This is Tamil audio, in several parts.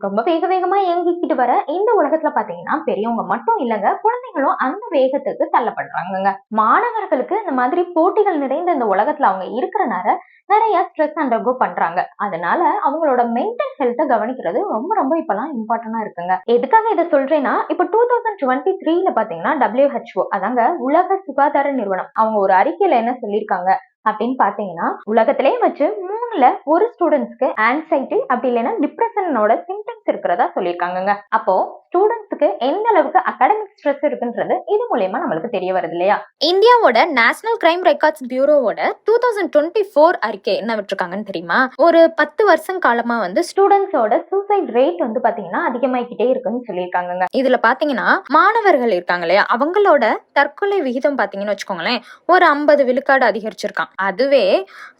ரொம்ப வேக வேகமா இயங்கிக்கிட்டு வர இந்த உலகத்துல பாத்தீங்கன்னா பெரியவங்க மட்டும் இல்லங்க, குழந்தைகளும் அந்த வேகத்துக்கு தள்ளப்படுறாங்கங்க. மாணவர்களுக்கு இந்த மாதிரி போட்டிகள் நிறைந்த இந்த உலகத்துல அவங்க இருக்கிறனால நிறைய ஸ்ட்ரெஸ் அண்டர்கோ பண்றாங்க. அதனால அவங்களோட மென்டல் ஹெல்த்தை கவனிக்கிறது ரொம்ப ரொம்ப இப்பெல்லாம் இம்பார்ட்டன்டா இருக்குங்க. எதுக்காக இதை சொல்றேன்னா, இப்ப 2023ல பாத்தீங்கன்னா WHO, அதாங்க உலக சுகாதார நிறுவனம், அவங்க ஒரு அறிக்கையில என்ன சொல்லியிருக்காங்க அப்படின்னு பாத்தீங்கன்னா, உலகத்திலே வச்சு 3ல ஒரு ஸ்டூடெண்ட்ஸ்க்கு ஆன்சைட்டி அப்படி இல்லைன்னா டிப்ரெஷனோட சிம்டம்ஸ் இருக்கிறதா சொல்லியிருக்காங்க. அப்போ ஸ்டூடெண்ட்ஸ்க்கு எந்த அளவுக்கு அகாடமிக் ஸ்ட்ரெஸ் இருக்குன்றது இது மூலமா நம்மளுக்கு தெரிய வருது இல்லையா? இந்தியாவோட நேஷனல் கிரைம் ரெக்கார்ட்ஸ் பியூரோவோட 2024 அறிக்கை என்ன விட்டுருக்காங்கன்னு தெரியுமா? ஒரு 10 வருஷம் காலமா வந்து ஸ்டூடெண்ட்ஸோட சூசைட் ரேட் வந்து பாத்தீங்கன்னா அதிகமாகிக்கிட்டே இருக்குன்னு சொல்லியிருக்காங்க. இதுல பாத்தீங்கன்னா மாணவர்கள் இருக்காங்க இல்லையா, அவங்களோட தற்கொலை விகிதம் பாத்தீங்கன்னு வச்சுக்கோங்களேன், ஒரு 50 விழுக்காடு அதிகரிச்சிருக்கான். அதுவே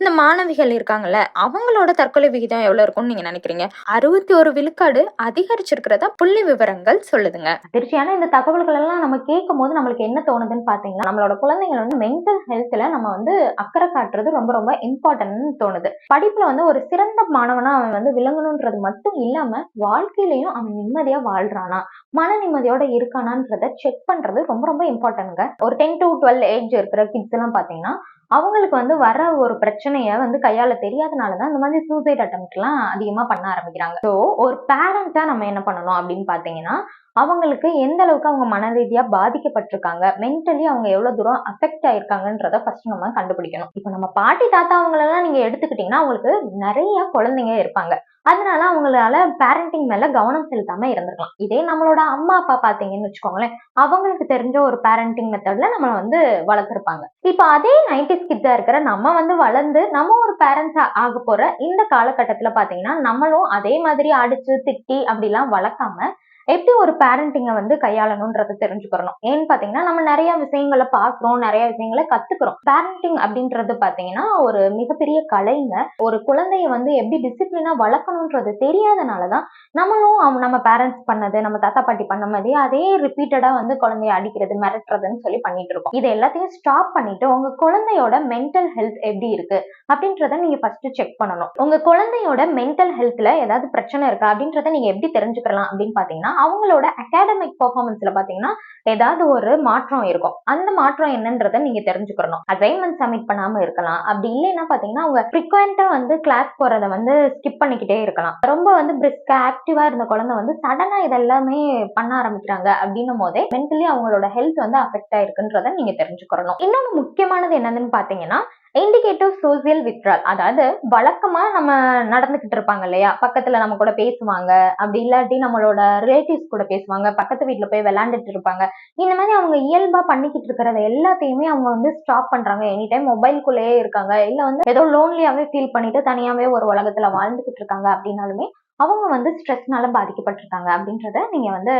இந்த மாணவிகள் இருக்காங்கல்ல, அவங்களோட தற்கொலை விகிதம் எவ்வளவு இருக்கும்னு நீங்க நினைக்கிறீங்க? 61 விழுக்காடு அதிகரிச்சிருக்கிறதா புள்ளி விவரங்கள் சொல்லுதுங்க. அதிர்ச்சியான இந்த தகவல்கள் எல்லாம் நம்ம கேட்கும் போது நம்மளுக்கு என்ன தோணுதுன்னு பாத்தீங்கன்னா, நம்மளோட குழந்தைகள் வந்து மென்டல் ஹெல்த்ல நம்ம வந்து அக்கறை காட்டுறது ரொம்ப ரொம்ப இம்பார்ட்டன்ட்னு தோணுது. படிப்புல வந்து ஒரு சிறந்த மாணவனா அவன் வந்து விளங்கணும்ன்றது மட்டும் இல்லாம வாழ்க்கையிலையும் அவன் நிம்மதியா வாழ்றானா, மன நிம்மதியோட இருக்கானான்றத செக் பண்றது ரொம்ப ரொம்ப இம்பார்ட்டன்ட்ங்க. ஒரு 10 to 12 ஏஜ் இருக்கிற கிட்ஸ் எல்லாம் பாத்தீங்கன்னா, அவங்களுக்கு வந்து வர ஒரு பிரச்சனைய வந்து கையாள தெரியாதனாலதான் இந்த மாதிரி சூசைட் அட்டெம்ப்ட் எல்லாம் அதிகமா பண்ண ஆரம்பிக்கிறாங்க. சோ ஒரு பேரண்டா நம்ம என்ன பண்ணணும் அப்படின்னு பாத்தீங்கன்னா, அவங்களுக்கு எந்த அளவுக்கு அவங்க மன ரீதியா பாதிக்கப்பட்டிருக்காங்க, மென்டலி அவங்க எவ்வளவு தூரம் அஃபெக்ட் ஆயிருக்காங்கன்றத ஃபர்ஸ்ட் நம்ம கண்டுபிடிக்கணும். இப்ப நம்ம பாட்டி தாத்தா அவங்களெல்லாம் நீங்க எடுத்துக்கிட்டீங்கன்னா, அவங்களுக்கு நிறைய குழந்தைங்க இருப்பாங்க. அதனால அவங்களால பேரண்டிங் மேல கவனம் செலுத்தாம இருந்திருக்கலாம். இதே நம்மளோட அம்மா அப்பா பாத்தீங்கன்னு வச்சுக்கோங்களேன், அவங்களுக்கு தெரிஞ்ச ஒரு பேரண்டிங் மெத்தட்ல நம்மள வந்து வளர்த்திருப்பாங்க. இப்ப அதே 90s கிட்ஸா இருக்கிற நம்ம வந்து வளர்ந்து நம்ம ஒரு பேரண்ட்ஸா ஆக போற இந்த காலகட்டத்துல பாத்தீங்கன்னா, நம்மளும் அதே மாதிரி அடிச்சு திட்டி அப்படிலாம் வளர்க்காம எப்படி ஒரு பேரண்டிங்க வந்து கையாளணும்ன்றத தெரிஞ்சுக்கிறணும். ஏன்னு பாத்தீங்கன்னா, நம்ம நிறைய விஷயங்களை பாக்குறோம், நிறைய விஷயங்களை கத்துக்கிறோம். பேரண்டிங் அப்படின்றது பாத்தீங்கன்னா ஒரு மிகப்பெரிய கலைங்க. ஒரு குழந்தைய வந்து எப்படி டிசிப்ளினா வளர்க்கணும்ன்றது தெரியாதனாலதான் நம்மளும் நம்ம பேரண்ட்ஸ் பண்ணது, நம்ம தாத்தா பாட்டி பண்ண மாதிரி அதே ரிப்பீட்டடா வந்து குழந்தைய அடிக்கிறது, மிரட்டுறதுன்னு சொல்லி பண்ணிட்டு இருக்கோம். இது எல்லாத்தையும் ஸ்டாப் பண்ணிட்டு உங்க குழந்தையோட மென்டல் ஹெல்த் எப்படி இருக்கு அப்படின்றத நீங்க ஃபர்ஸ்ட் செக் பண்ணணும். உங்க குழந்தையோட மென்டல் ஹெல்த்ல ஏதாவது பிரச்சனை இருக்கா அப்படின்றத நீங்க எப்படி தெரிஞ்சுக்கலாம் அப்படின்னு பாத்தீங்கன்னா, அவங்களோட அகாடமிக் பெர்ஃபார்மன்ஸ்ல பாத்தீங்கன்னா ஏதாவது ஒரு மாற்றம் இருக்கும். அந்த மாற்றம் என்னன்றத நீங்க தெரிஞ்சுக்கணும். அசைன்மெண்ட் சப்மிட் பண்ணாம இருக்கலாம். அப்படி இல்லைன்னா பாத்தீங்கன்னா அவங்க ஃப்ரீக்வெண்டா வந்து கிளாஸ் போறத வந்து ஸ்கிப் பண்ணிக்கிட்டே இருக்கலாம். ரொம்ப வந்து பிரிஸ்கா ஆக்டிவா இருந்த குழந்தை வந்து சடனா இதெல்லாமே பண்ண ஆரம்பிக்கிறாங்க அப்படின்னும் போதே மென்டலி அவங்களோட ஹெல்த் வந்து அஃபெக்ட் ஆயிருக்குன்றத நீங்க தெரிஞ்சுக்கணும். இன்னொன்னு முக்கியமானது என்னன்னு பாத்தீங்கன்னா, இண்டிகேட்டிவ் சோசியல் வித்ட்ரால். அதாவது வழக்கமா நம்ம நடந்துகிட்டு இருப்பாங்க இல்லையா, பக்கத்துல நம்ம கூட பேசுவாங்க, அப்படி இல்லாட்டி நம்மளோட ரிலேட்டிவ்ஸ் கூட பேசுவாங்க, பக்கத்து வீட்டுல போய் விளையாண்டுட்டு இருப்பாங்க. இந்த மாதிரி அவங்க இயல்பா பண்ணிக்கிட்டு இருக்கிறத எல்லாத்தையுமே அவங்க வந்து ஸ்டாப் பண்றாங்க. எனி டைம் மொபைல்குள்ளேயே இருக்காங்க, இல்ல வந்து ஏதோ லோன்லியாவே ஃபீல் பண்ணிட்டு தனியாவே ஒரு உலகத்துல வாழ்ந்துகிட்டு இருக்காங்க அப்படின்னாலுமே அவங்க வந்து ஸ்ட்ரெஸ்னால பாதிக்கப்பட்டிருக்காங்க அப்படின்றத நீங்க வந்து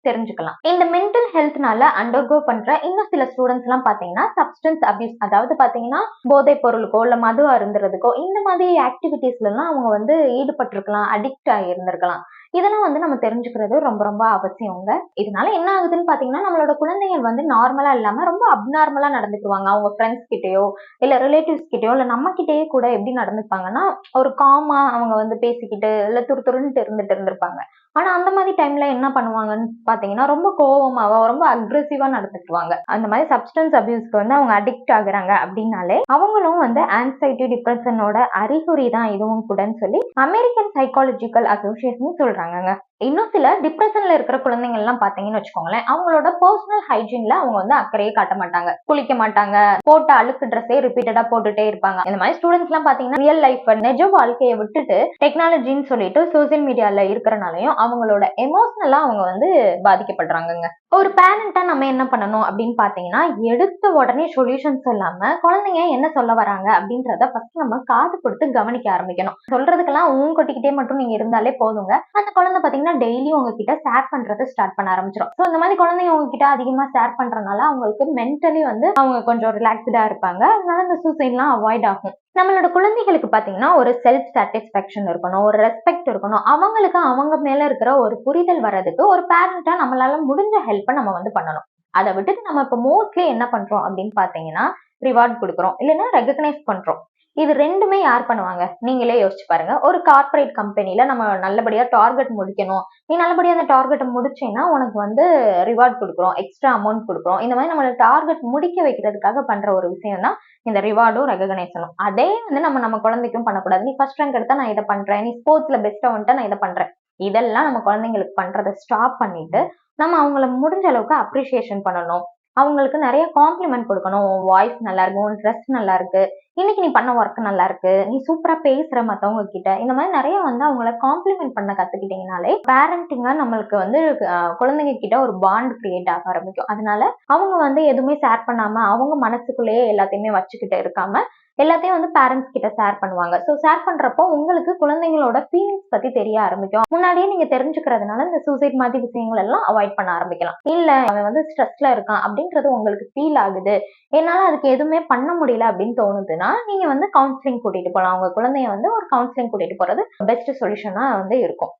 தெரிஞ்சுக்கலாம். இந்த மென்டல் ஹெல்த்னால அண்டர்கோ பண்ற இன்னும் சில ஸ்டூடெண்ட்ஸ் எல்லாம் பாத்தீங்கன்னா சப்ஸ்டன்ஸ் அபியூஸ், அதாவது பாத்தீங்கன்னா போதைப் பொருளுக்கோ இல்ல மது அருந்துறதுக்கோ இந்த மாதிரி ஆக்டிவிட்டிஸ்ல எல்லாம் அவங்க வந்து ஈடுபட்டிருக்கலாம், அடிக்ட் ஆகியிருந்திருக்கலாம். இதெல்லாம் வந்து நம்ம தெரிஞ்சுக்கிறது ரொம்ப ரொம்ப அவசியங்க. இதனால என்ன ஆகுதுன்னு பாத்தீங்கன்னா, நம்மளோட குழந்தைகள் வந்து நார்மலா இல்லாம ரொம்ப அப்நார்மலா நடந்துக்குவாங்க. அவங்க ஃப்ரெண்ட்ஸ் கிட்டயோ இல்ல ரிலேட்டிவ்ஸ் கிட்டயோ இல்ல நம்ம கிட்டயே கூட எப்படி நடந்துப்பாங்கன்னா, ஒரு காமா அவங்க வந்து பேசிக்கிட்டு இல்ல துருதுருன்ட்டு இருந்துட்டு இருந்திருப்பாங்க. ஆனா அந்த மாதிரி டைம்ல என்ன பண்ணுவாங்கன்னு பாத்தீங்கன்னா, ரொம்ப கோவமாவோ ரொம்ப அக்ரெசிவா நடந்துக்குவாங்க. அந்த மாதிரி சப்ஸ்டன்ஸ் அபியூஸ்க்கு வந்து அவங்க அடிக்ட் ஆகுறாங்க அப்படின்னாலே அவங்களும் வந்து ஆன்சைட்டி டிப்ரெஷனோட அறிகுறி தான் இதுவும் கூடன்னு சொல்லி அமெரிக்கன் சைக்காலஜிக்கல் அசோசியேஷன் சொல்றாங்கங்க. இன்னும் சில டிப்ரெஷன்ல இருக்கிற குழந்தைங்க எல்லாம் பாத்தீங்கன்னு வச்சுக்கோங்களேன், அவங்களோட பர்சனல் ஹைஜீன்ல அவங்க வந்து அக்கறையே காட்ட மாட்டாங்க, குளிக்க மாட்டாங்க, போட்ட அழுக்கு ட்ரெஸ்ஸே ரிப்பீட்டடா போட்டுட்டே இருப்பாங்க. இந்த மாதிரி ஸ்டூடெண்ட்ஸ் எல்லாம் பாத்தீங்கன்னா ரியல் லைஃப் நிஜ வாழ்க்கையை விட்டுட்டு டெக்னாலஜின்னு சொல்லிட்டு சோசியல் மீடியால இருக்கிறனாலையும் அவங்களோட எமோஷனலா அவங்க வந்து பாதிக்கப்படுறாங்க. ஒரு பேரண்டா நம்ம என்ன பண்ணணும் அப்படின்னு பாத்தீங்கன்னா, எடுத்த உடனே சொல்யூஷன் சொல்லாம குழந்தைங்க என்ன சொல்ல வராங்க அப்படின்றத ஃபர்ஸ்ட் நம்ம காது கொடுத்து கவனிக்க ஆரம்பிக்கணும். சொல்றதுக்கெல்லாம் கொட்டிக்கிட்டே மட்டும் நீங்க இருந்தாலே போதுங்க, அந்த குழந்தை பாத்தீங்கன்னா டெய்லி உங்ககிட்ட ஷேர் பண்றதை ஸ்டார்ட் பண்ண ஆரம்பிச்சிடும். ஸோ இந்த மாதிரி குழந்தைங்க உங்ககிட்ட அதிகமா ஷேர் பண்றதுனால அவங்களுக்கு மென்டலி வந்து அவங்க கொஞ்சம் ரிலாக்ஸ்டா இருப்பாங்க. அதனால இந்த சூசைட்லாம் அவாய்ட் ஆகும். நம்மளோட குழந்தைகளுக்கு பாத்தீங்கன்னா ஒரு செல்ஃப் சாட்டிஸ்பாக்சன் இருக்கணும், ஒரு ரெஸ்பெக்ட் இருக்கணும். அவங்களுக்கு அவங்க மேல இருக்கிற ஒரு புரிதல் வர்றதுக்கு ஒரு பேரண்டா நம்மளால முடிஞ்ச ஹெல்ப்பை நம்ம வந்து பண்ணணும். அதை விட்டுட்டு நம்ம இப்ப மோஸ்ட்லி என்ன பண்றோம் அப்படின்னு பாத்தீங்கன்னா, ரிவார்ட் கொடுக்குறோம், இல்லைன்னா ரெகக்னைஸ் பண்றோம். இது 2மே யார் பண்ணுவாங்க? நீங்களே யோசிச்சு பாருங்க. ஒரு கார்ப்பரேட் கம்பெனில நம்ம நல்லபடியா டார்கெட் முடிக்கணும். நீ நல்லபடியா அந்த டார்கெட்ட முடிச்சேன்னா, உனக்கு வந்து ரிவார்ட் குடுக்குறோம். எக்ஸ்ட்ரா அமௌண்ட் குடுக்குறோம். இந்த மாரி நம்மள டார்கெட் முடிக்க வைக்கிறதுக்காக பண்ற ஒரு விஷயம் தான் இந்த ரிவார்டும், ரெகக்னைசேஷனும். அதே வந்து நம்ம குழந்தைக்கும் பண்ணக்கூடாது. நீ ஃபர்ஸ்ட் ரேங்க் எடுத்தா நான் இத பண்றேன். நீ ஸ்போர்ட்ஸ்ல பெஸ்ட்டா வந்துட்டா நான் இத பண்றேன். இதெல்லாம் நம்ம குழந்தைங்களுக்கு பண்றத ஸ்டாப் பண்ணிட்டு, நம்ம அவங்கள முடிஞ்ச அளவுக்கு அப்ரிசியேஷன் பண்ணணும். அவங்களுக்கு நெறைய காம்ப்ளிமெண்ட் குடுக்கணும். உன் வாய்ஸ் நல்லா இருக்கு. உன் ட்ரெஸ் நல்லா இருக்கு. இன்னைக்கு நீ பண்ண ஒர்க் நல்லா இருக்கு. நீ சூப்பரா பேசுற மத்தவங்க கிட்ட. இந்த மாரி நெறைய வந்து அவங்கள காம்ப்ளிமெண்ட் பண்ண கத்துக்கிட்டீங்கனாலே, பேரண்டிங்கா நம்மளுக்கு வந்து குழந்தைங்க கிட்ட ஒரு பாண்ட் கிரியேட் ஆக ஆரம்பிக்கும். அதனால அவங்க வந்து எதுவுமே ஷேர் பண்ணாம, அவங்க மனசுக்குள்ளேயே எல்லாத்தையுமே வச்சுக்கிட்டு இருக்காம, எல்லாத்தையும் வந்து பேரண்ட்ஸ் கிட்ட ஷேர் பண்ணுவாங்க. ஸோ ஷேர் பண்றப்போ உங்களுக்கு குழந்தைங்களோட ஃபீலிங்ஸ் பத்தி தெரிய ஆரம்பிக்கும். முன்னாடியே நீங்க தெரிஞ்சுக்கிறதுனால இந்த சூசைட் மாதிரி விஷயங்கள் எல்லாம் அவாய்ட் பண்ண ஆரம்பிக்கலாம். இல்ல அவன் வந்து ஸ்ட்ரெஸ்ல இருக்கான் அப்படின்றது உங்களுக்கு ஃபீல் ஆகுது. என்னால அதுக்கு எதுவுமே பண்ண முடியல அப்படின்னு தோணுதுன்னா, நீங்க வந்து கவுன்சிலிங் கூட்டிட்டு போலாம். உங்க குழந்தைய வந்து ஒரு கவுன்சிலிங் கூட்டிட்டு போறது பெஸ்ட் சொல்யூஷனா வந்து இருக்கும்.